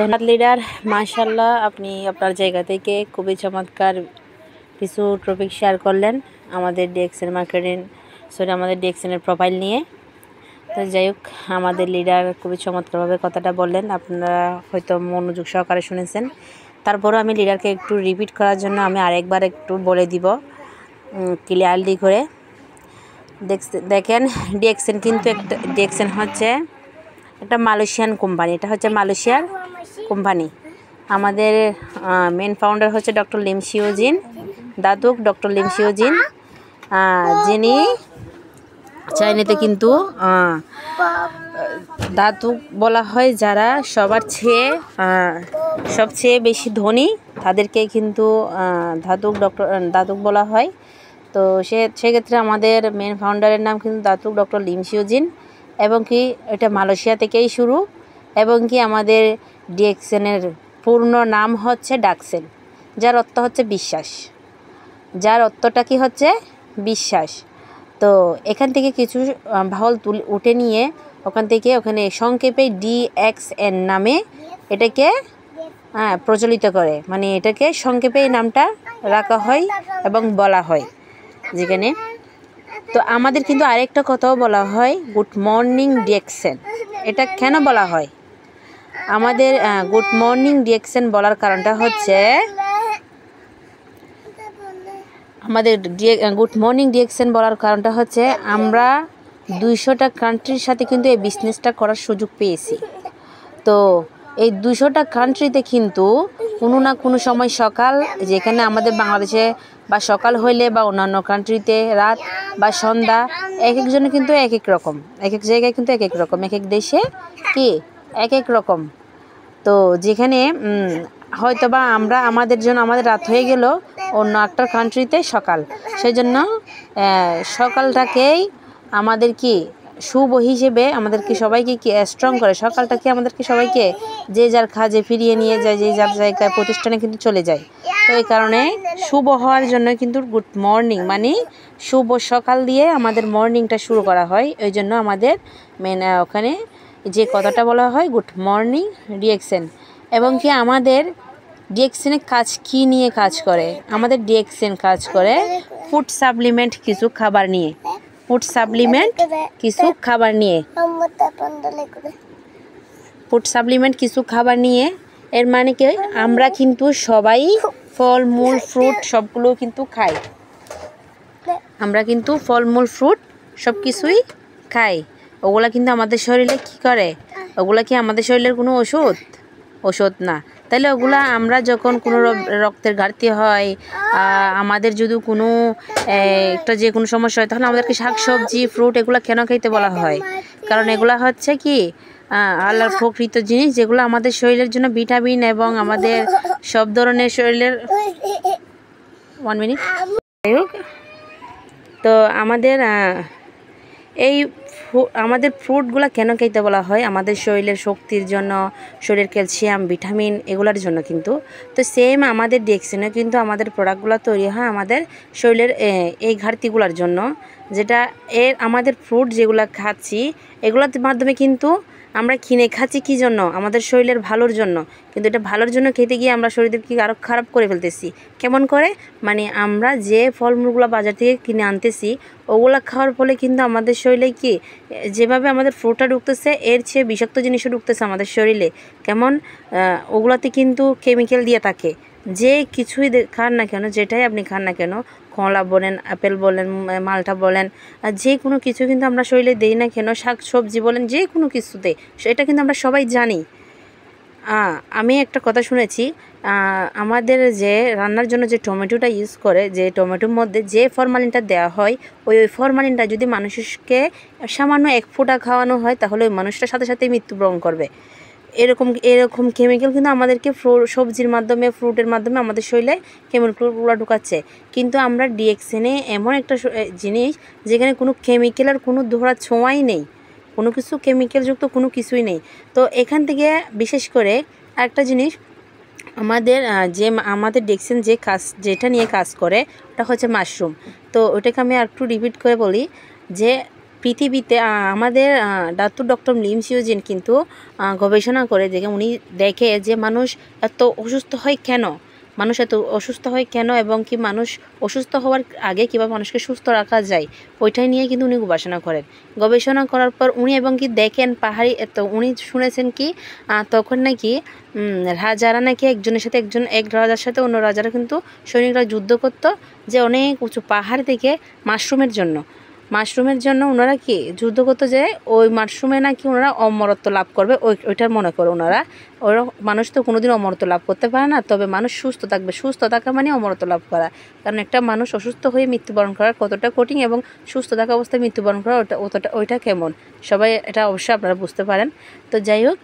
ধন্যবাদ লিডার, মাশাআল্লাহ আপনি আপনার জায়গা থেকে খুবই চমৎকার কিছু টপিক শেয়ার করলেন আমাদের ডিএক্সএন মার্কেটিং আমাদের ডিএক্সএনের প্রোফাইল নিয়ে। তো যাই হোক, আমাদের লিডার খুবই চমৎকারভাবে কথাটা বললেন, আপনারা হয়তো মনোযোগ সহকারে শুনেছেন। তারপরও আমি লিডারকে একটু রিপিট করার জন্য আমি আরেকবার একটু বলে দিব ক্লিয়ারলি করে। দেখেন, ডিএক্সএন কিন্তু একটা ডিএক্সএন হচ্ছে একটা মালয়েশিয়ান কোম্পানি। এটা হচ্ছে মালয়েশিয়ার কোম্পানি। আমাদের মেন ফাউন্ডার হচ্ছে doctor Lim Siow Jin Datuk. Doctor Lim Siow Jin যিনি চাইনাতে কিন্তু দাতুক বলা হয়, যারা সবচেয়ে বেশি ধনী তাদেরকে কিন্তু দাতুক বলা হয়। তো সেক্ষেত্রে আমাদের মেন ফাউন্ডারের নাম কিন্তু দাতুক ডক্টর লিম শিওজিন, এবং কি এটা মালয়েশিয়া থেকেই শুরু, এবং কি আমাদের ডিএক্সএনের পূর্ণ নাম হচ্ছে ডাকসেন, যার অর্থ হচ্ছে বিশ্বাস। যার অর্থটা কি হচ্ছে বিশ্বাস। তো এখান থেকে কিছু ভাওয়াল উঠে নিয়ে ওখানে সংক্ষেপে ডিএক্সএন নামে এটাকে প্রচলিত করে, মানে এটাকে সংক্ষেপে এই নামটা রাখা হয় এবং বলা হয় যেখানে। তো আমাদের কিন্তু আরেকটা কথাও বলা হয় গুড মর্নিং ডিএক্সএন। এটা কেন বলা হয়? আমাদের গুড মর্নিং ডিএক্সএন বলার কারণটা হচ্ছে, আমাদের গুড মর্নিং ডিএক্সএন বলার কারণটা হচ্ছে আমরা 200টা কান্ট্রির সাথে কিন্তু এই বিজনেসটা করার সুযোগ পেয়েছি। তো এই 200টা কান্ট্রিতে কিন্তু কোনো না কোনো সময় সকাল, যেখানে আমাদের বাংলাদেশে বা সকাল হইলে বা অন্যান্য কান্ট্রিতে রাত বা সন্ধ্যা, এক একজনে কিন্তু এক এক রকম, এক এক জায়গায় কিন্তু এক এক রকম, এক এক দেশে কি এক এক রকম। তো যেখানে হয়তো বা আমাদের রাত হয়ে গেল, অন্য একটা কান্ট্রিতে সকাল, সেই জন্য সকালটাকেই আমাদের কি শুভ হিসেবে আমাদেরকে সবাইকে কি স্ট্রং করে, সকালটাকে আমাদেরকে সবাইকে যে যার কাজে ফিরিয়ে নিয়ে যায়, যে যার জায়গায় প্রতিষ্ঠানে কিন্তু চলে যায়। তো এই কারণে শুভ হওয়ার জন্য কিন্তু গুড মর্নিং মানে শুভ সকাল দিয়ে আমাদের মর্নিংটা শুরু করা হয়। ওই জন্য আমাদের ওখানে যে কথাটা বলা হয় গুড মর্নিং ডিএক্সএন। এবং কি আমাদের ডিএক্সএন কাজ কি নিয়ে কাজ করে? আমাদের ডিএক্সএন কাজ করে ফুড সাপ্লিমেন্ট কিছু খাবার নিয়ে, ফুড সাপ্লিমেন্ট কিছু খাবার নিয়ে, ফুড সাপ্লিমেন্ট কিছু খাবার নিয়ে। এর মানে কি, আমরা কিন্তু সবাই ফলমূল ফ্রুট সবগুলো কিন্তু খাই। আমরা কিন্তু ফলমূল ফ্রুট সব কিছুই খাই। ওগুলা কিন্তু আমাদের শরীরে কি করে? ওগুলা কি আমাদের শরীরের কোনো ওষুধ না। তাহলে ওগুলা আমরা যখন কোনো রক্তের ঘাটতি হয়, আমাদের যদি কোনো একটা যে কোনো সমস্যা হয়, তখন আমাদেরকে শাকসবজি ফ্রুট এগুলো কেন খাইতে বলা হয়? কারণ এগুলা হচ্ছে কি আল্লাহর প্রকৃত জিনিস, যেগুলো আমাদের শরীরের জন্য ভিটামিন এবং আমাদের সব ধরনের শরীরের 1 মিনিট। তো আমাদের ফ্রুটগুলো কেন খাইতে বলা হয়? আমাদের শরীরের শক্তির জন্য, শরীরের ক্যালসিয়াম ভিটামিন এগুলোর জন্য কিন্তু। তো সেম আমাদের ডিএক্সএনে কিন্তু আমাদের প্রোডাক্টগুলো তৈরি হয় আমাদের শরীরের এই ঘাটতিগুলোর জন্য, যেটা আমাদের ফ্রুট যেগুলো খাচ্ছি এগুলোর মাধ্যমে কিন্তু আমরা কিনে খাচ্ছি কী জন্য? আমাদের শরীরের ভালোর জন্য। কিন্তু এটা ভালোর জন্য খেতে গিয়ে আমরা শরীরের কি আরও খারাপ করে ফেলতেছি। কেমন করে? মানে আমরা যে ফলমূলগুলো বাজার থেকে কিনে আনতেছি ওগুলো খাওয়ার ফলে কিন্তু আমাদের শরীরে কি যেভাবে আমাদের ফ্রুটটা ঢুকতেছে এর চেয়ে বিষাক্ত জিনিসও ঢুকতেছে আমাদের শরীরে। কেমন? ওগুলোতে কিন্তু কেমিক্যাল দিয়ে থাকে। যে কিছুই খান না কেন, যেটাই আপনি খান না কেন, কলা বলেন, আপেল বলেন, মালটা বলেন, যে কোনো কিছু কিন্তু আমরা শরীরে দেই না কেন, শাক সবজি বলেন, যে কোনো কিছুতে, সেটা কিন্তু আমরা সবাই জানি। আমি একটা কথা শুনেছি, আমাদের যে রান্নার জন্য যে টমেটোটা ইউজ করে, যে টমেটোর মধ্যে যে ফরমালিনটা দেওয়া হয়, ওই ফরমালিনটা যদি মানুষকে সামান্য 1 ফোঁটা খাওয়ানো হয়, তাহলে ওই মানুষটার সাথে সাথেই মৃত্যুবরণ করবে। এরকম কেমিক্যাল কিন্তু আমাদেরকে সবজির মাধ্যমে, ফ্রুটের মাধ্যমে আমাদের শরীরে কেমিক্যালগুলো ঢুকাচ্ছে। কিন্তু আমরা ডিএক্সএনে এমন একটা জিনিস যেখানে কোনো কেমিক্যালের কোনো ধরা ছোঁয়াই নেই, কোনো কিছু কেমিক্যালযুক্ত কোনো কিছুই নেই। তো এখান থেকে বিশেষ করে একটা জিনিস, আমাদের ডিএক্সএন যেটা নিয়ে কাজ করে ওটা হচ্ছে মাশরুম। তো ওটাকে আমি আর একটু রিপিট করে বলি যে পৃথিবীতে আমাদের ডক্টর লিম সিউজিন কিন্তু গবেষণা করে উনি দেখে যে মানুষ এত অসুস্থ হয় কেন, মানুষ এত অসুস্থ হয় কেন, এবং কি মানুষ অসুস্থ হওয়ার আগে কীভাবে মানুষকে সুস্থ রাখা যায়, ওইটাই নিয়ে কিন্তু উনি গবেষণা করেন। গবেষণা করার পর উনি এবং কি দেখেন পাহাড়ি, তো উনি শুনেছেন কি তখন নাকি রাজারা নাকি একজনের সাথে এক রাজার সাথে অন্য রাজারা কিন্তু সৈনিকরা যুদ্ধ করতো, যে অনেক উঁচু পাহাড় থেকে মাশরুমের জন্য ওনারা কি যুদ্ধ করতে যে ওই মাশরুমে নাকি ওনারা অমরত্ব লাভ করবে, ওইটার মনে করে ওনারা। ওরা মানুষ তো কোনোদিন অমরত্ব লাভ করতে পারে না, তবে মানুষ সুস্থ থাকবে, সুস্থ থাকা মানে অমরত্ব লাভ করা। কারণ একটা মানুষ অসুস্থ হয়ে মৃত্যুবরণ করার কতটা কঠিন, এবং সুস্থ থাকা অবস্থায় মৃত্যুবরণ করা ওইটা কেমন, সবাই এটা অবশ্যই আপনারা বুঝতে পারেন। তো যাই হোক,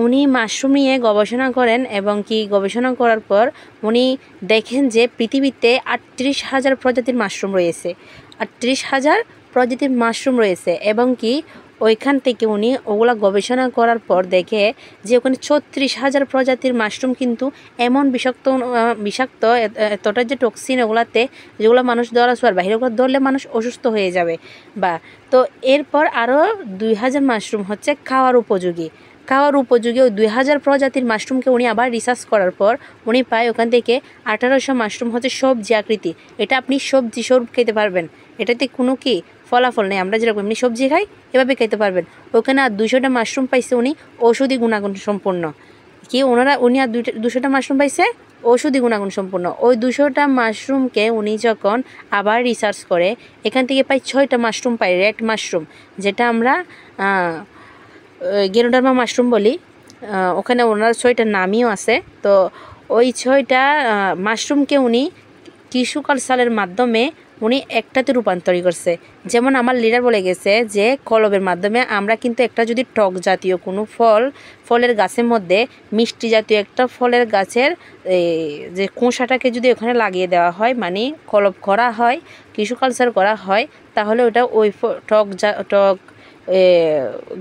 উনি মাশরুম নিয়ে গবেষণা করেন, এবং কি গবেষণা করার পর উনি দেখেন যে পৃথিবীতে 38,000 প্রজাতির মাশরুম রয়েছে, 38,000 প্রজাতির মাশরুম রয়েছে। এবং কি ওইখান থেকে উনি ওগুলা গবেষণা করার পর দেখে যে ওখানে 36,000 প্রজাতির মাশরুম কিন্তু এমন বিষাক্ত এতটা যে টক্সিন ওগুলাতে, যেগুলো মানুষ ধরা ছোঁয়ার বাইরে, ওগুলো ধরলে মানুষ অসুস্থ হয়ে যাবে। তো এরপর আরও 2,000 মাশরুম হচ্ছে খাওয়ার উপযোগী ওই 2,000 প্রজাতির মাশরুমকে উনি আবার রিসার্চ করার পর উনি পায় ওখান থেকে 1,800 মাশরুম হচ্ছে সবজি আকৃতি। এটা আপনি সবজি স্বরূপ খেতে পারবেন, এটাতে কোনো কি ফলাফল নেই, আমরা যেরকম এমনি সবজি খাই এভাবে খেতে পারবেন। ওখানে আর 200টা মাশরুম পাইছে উনি ঔষধি গুণাগুণ সম্পন্ন। উনি আর 200টা মাশরুম পাইছে ঔষধি গুণাগুণ সম্পন্ন। ওই 200টা মাশরুমকে উনি যখন আবার রিসার্চ করে এখান থেকে পাই 6টা মাশরুম পাই, রেড মাশরুম, যেটা আমরা গেনোডার্মা মাশরুম বলি। ওখানে ওনার 6টা নামইও আছে। তো ওই 6টা মাশরুমকে উনি টিস্যু কালচারের মাধ্যমে উনি একটাতে রূপান্তরিত করছে। যেমন আমার লিডার বলে গেছে যে কলবের মাধ্যমে আমরা কিন্তু একটা যদি টক জাতীয় কোনো ফলের গাছের মধ্যে মিষ্টি জাতীয় একটা ফলের গাছের যে খোসাটাকে যদি ওখানে লাগিয়ে দেওয়া হয়, মানে কলব করা হয়, টিস্যু কালচার করা হয়, তাহলে ওটা ওই টক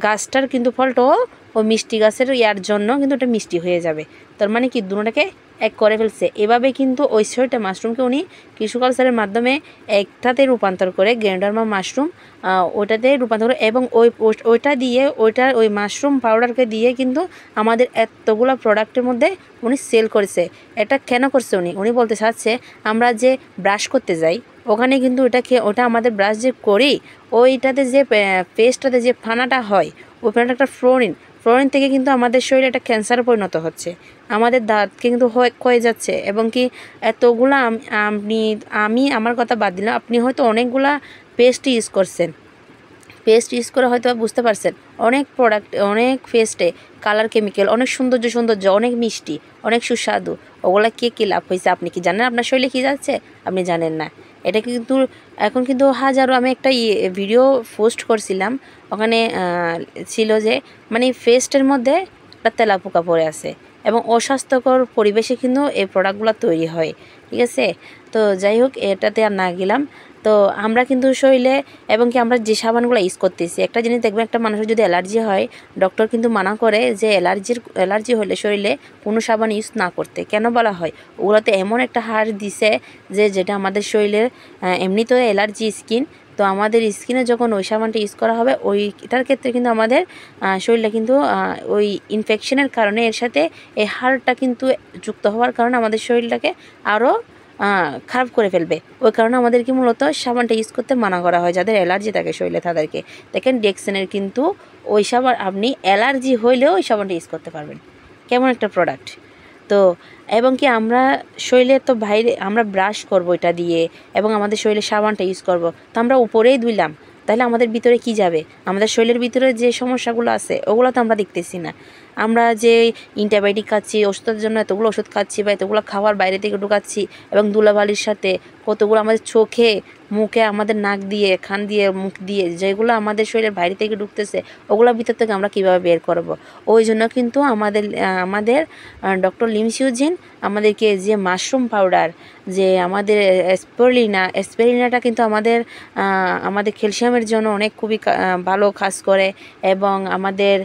গাছটার কিন্তু ফলটাও ওই মিষ্টি গাছের ইয়ার জন্য কিন্তু ওটা মিষ্টি হয়ে যাবে। তার মানে কি দুটোটাকে এক করে ফেলছে। এভাবে কিন্তু ওই 6টা মাশরুমকে উনি টিস্যু কালচারের মাধ্যমে একটাতে রূপান্তর করে, গেনোডার্মা মাশরুম ওইটাতে রূপান্তর করে, এবং ওইটা দিয়ে ওই মাশরুম পাউডারকে দিয়ে কিন্তু আমাদের এতগুলো প্রোডাক্টের মধ্যে উনি সেল করেছে। এটা কেন করছে উনি বলতে চাচ্ছে আমরা যে ব্রাশ করতে যাই ওখানে কিন্তু ওটা আমাদের ব্রাশ যে করি ওইটাতে যে পেস্টটাতে যে ফানাটা হয়, ওই ফানাটা একটা ফ্লোরিন থেকে কিন্তু আমাদের শরীরে একটা ক্যান্সারে পরিণত হচ্ছে, আমাদের দাঁতকে কিন্তু ক্ষয়ে যাচ্ছে। এবং কি এতগুলা আমি আমার কথা বাদ দিলাম, আপনি হয়তো অনেকগুলা পেস্ট ইউজ করছেন, পেস্ট ইউজ করে হয়তো বুঝতে পারছেন অনেক প্রোডাক্ট, অনেক পেস্টে কালার কেমিক্যাল, অনেক সৌন্দর্য, অনেক মিষ্টি, অনেক সুস্বাদু, ওগুলা কী লাভ হয়েছে আপনি কি জানেন? আপনার শরীরে কী যাচ্ছে আপনি জানেন না। এটা কিন্তু এখন কিন্তু হাজারো, আমি একটা ভিডিও পোস্ট করছিলাম, ওখানে ছিল যে মানে পেস্টের মধ্যে একটা তেলাপোকা পড়ে আছে, এবং অস্বাস্থ্যকর পরিবেশে কিন্তু এই প্রোডাক্টগুলো তৈরি হয়, ঠিক আছে। তো যাই হোক, এটাতে আর না গেলাম। তো আমরা কিন্তু শরীরে, এবং কি আমরা যে সাবানগুলো ইউজ করতেছি, একটা জিনিস দেখবেন, একটা মানুষের যদি অ্যালার্জি হয় ডক্টর কিন্তু মানা করে যে অ্যালার্জি হলে শরীরে কোনো সাবান ইউজ না করতে। কেন বলা হয়? ওগুলোতে এমন একটা হাড় দিছে যেটা আমাদের শরীরের এমনিতে অ্যালার্জি স্কিন, তো আমাদের স্কিনে যখন ওই সাবানটা ইউজ করা হবে ওইটার ক্ষেত্রে কিন্তু আমাদের শরীরে কিন্তু ওই ইনফেকশনের কারণে এর সাথে এই হাড়টা কিন্তু যুক্ত হওয়ার কারণে আমাদের শরীরটাকে আরও খারাপ করে ফেলবে। ওই কারণে আমাদেরকে মূলত সাবানটা ইউজ করতে মানা করা হয় যাদের অ্যালার্জি থাকে শরীরে তাদেরকে। দেখেন ডেক্সেনের কিন্তু ওই সাবান, আপনি অ্যালার্জি হইলেও ওই সাবানটা ইউজ করতে পারবেন। কেমন একটা প্রোডাক্ট। তো এবং কি আমরা শরীরে তো বাইরে আমরা ব্রাশ করবো এটা দিয়ে, এবং আমাদের শরীরে সাবানটা ইউজ করব, তো আমরা উপরেই ধুইলাম, তাহলে আমাদের ভিতরে কি যাবে? আমাদের শরীরের ভিতরে যে সমস্যাগুলো আছে ওগুলো তো আমরা দেখতেছি না। আমরা যে অ্যান্টিবায়োটিক খাচ্ছি, ওষুধের জন্য এতগুলো ওষুধ খাচ্ছি বা এতগুলো খাবার বাইরে থেকে ঢুকাচ্ছি, এবং ধুলাবালির সাথে কতগুলো আমাদের চোখে, মুখে, আমাদের নাক দিয়ে, কান দিয়ে, মুখ দিয়ে যেগুলো আমাদের শরীরের বাইরে থেকে ঢুকতেছে ওগুলোর ভিতর থেকে আমরা কীভাবে বের করব? ওই জন্য কিন্তু আমাদের ডক্টর লিম সিউজিন আমাদেরকে যে মাশরুম পাউডার, যে আমাদের স্পিরুলিনাটা কিন্তু আমাদের ক্যালসিয়ামের জন্য খুবই ভালো কাজ করে, এবং আমাদের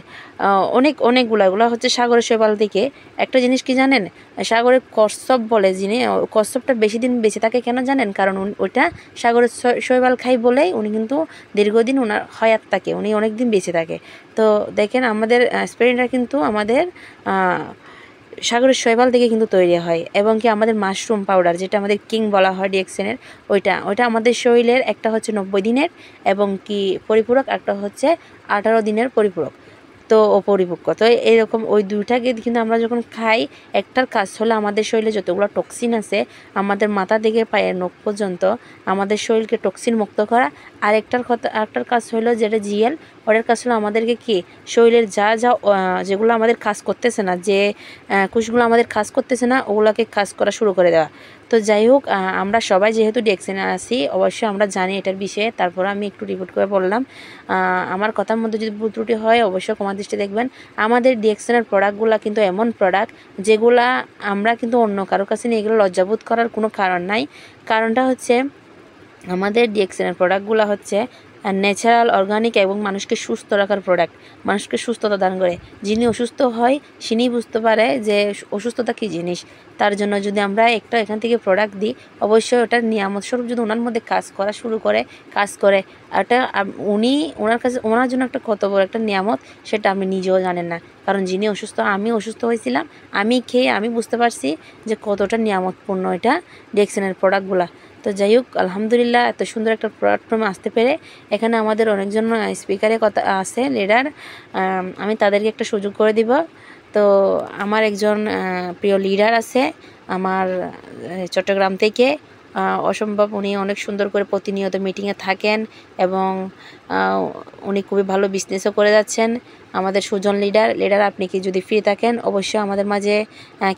অনেকগুলো হচ্ছে সাগরের শৈবাল থেকে। একটা জিনিস কি জানেন? সাগরের কচ্ছপ বলে, কচ্ছপটা বেশি দিন বেঁচে থাকে কেন জানেন? জানেন? কারণ ওইটা সাগরের শৈবাল খাই বলেই উনি কিন্তু দীর্ঘদিন ওনার হায়াত থাকে, উনি অনেক দিন বেঁচে থাকে। তো দেখেন আমাদের স্প্রেটা কিন্তু আমাদের সাগরের শৈবাল থেকে কিন্তু তৈরি হয়, এবং কি আমাদের মাশরুম পাউডার যেটা আমাদের কিং বলা হয় ডিএক্সেনের, ওইটা আমাদের শরীরের একটা হচ্ছে 90 দিনের এবং কি পরিপূরক, একটা হচ্ছে 18 দিনের পরিপূরক, তো অপরিপক্ক। তো এরকম ওই দুইটাকে কিন্তু আমরা যখন খাই, একটার কাজ হলো আমাদের শরীরে যতগুলো টক্সিন আছে আমাদের মাথা থেকে পায়ের নখ পর্যন্ত আমাদের শরীরকে টক্সিন মুক্ত করা। আর একটার কাজ হলো যেটা জিএল, ওটার কাজ হলো আমাদেরকে কি শরীরের যেগুলো আমাদের কাজ করতেছে না, যে কোষগুলো আমাদের কাজ করতেছে না, ওগুলোকে কাজ করা শুরু করে দেওয়া। তো যাই হোক, আমরা সবাই যেহেতু ডিএক্সেনে আছি অবশ্যই আমরা জানি এটার বিষয়ে, তারপর আমি একটু রিপোর্ট করে বললাম। আমার কথার মধ্যে যদি ভুল ত্রুটি হয় অবশ্যই ক্ষমা দৃষ্টি দেখবেন। আমাদের ডিএক্সেনের প্রোডাক্টগুলো কিন্তু এমন প্রোডাক্ট যেগুলা আমরা কিন্তু অন্য কারোর কাছে নিয়ে এগুলো লজ্জাবোধ করার কোনো কারণ নাই। কারণটা হচ্ছে আমাদের ডিএক্সেনের প্রোডাক্টগুলো হচ্ছে ন্যাচারাল, অর্গানিক এবং মানুষকে সুস্থ রাখার প্রোডাক্ট, মানুষকে সুস্থতা দান করে। যিনি অসুস্থ হয় তিনি বুঝতে পারে যে অসুস্থতা কী জিনিস। তার জন্য যদি আমরা একটা এখান থেকে প্রোডাক্ট দিই, অবশ্যই ওটার নিয়ামত স্বরূপ যদি ওনার মধ্যে কাজ করে, এটা ওনার জন্য একটা কত বড় একটা নিয়ামত সেটা আপনি নিজেও জানেন না। কারণ যিনি অসুস্থ, আমি অসুস্থ হয়েছিলাম, আমি খেয়ে আমি বুঝতে পারছি যে কতটা নিয়ামতপূর্ণ এটা ডিএক্সেনের প্রোডাক্টগুলো। তো যাই হোক, আলহামদুলিল্লাহ এত সুন্দর একটা প্ল্যাটফর্মে আসতে পেরে। এখানে আমাদের অনেকজন স্পিকারের কথা আছে, লিডার, আমি তাদেরকে একটা সুযোগ করে দিব। তো আমার একজন প্রিয় লিডার আছে আমার চট্টগ্রাম থেকে, অসম্ভব, উনি অনেক সুন্দর করে প্রতিনিয়ত মিটিংয়ে থাকেন এবং উনি খুবই ভালো বিজনেসও করে যাচ্ছেন। আমাদের সুজন লিডার, আপনি কি যদি ফ্রি থাকেন অবশ্যই আমাদের মাঝে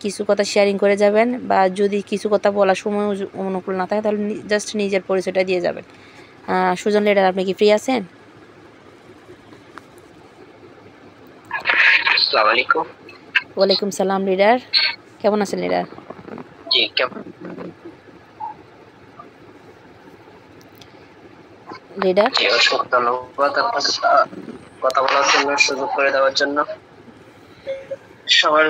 কিছু কথা শেয়ারিং করে যাবেন, বা যদি কিছু কথা বলার সময় অনুকূল না থাকে তাহলে জাস্ট নিজের পরিচয়টা দিয়ে যাবেন। সুজন লিডার, আপনি কি ফ্রি আছেন? আসসালামু আলাইকুম। ওয়ালাইকুম সালাম লিডার, কেমন আছেন লিডার? জি, কেমন লিডার? জি, অসংখ্য ধন্যবাদ আপনাকে কথা বলার জন্য, সুযোগ করে দেওয়ার জন্য। সবার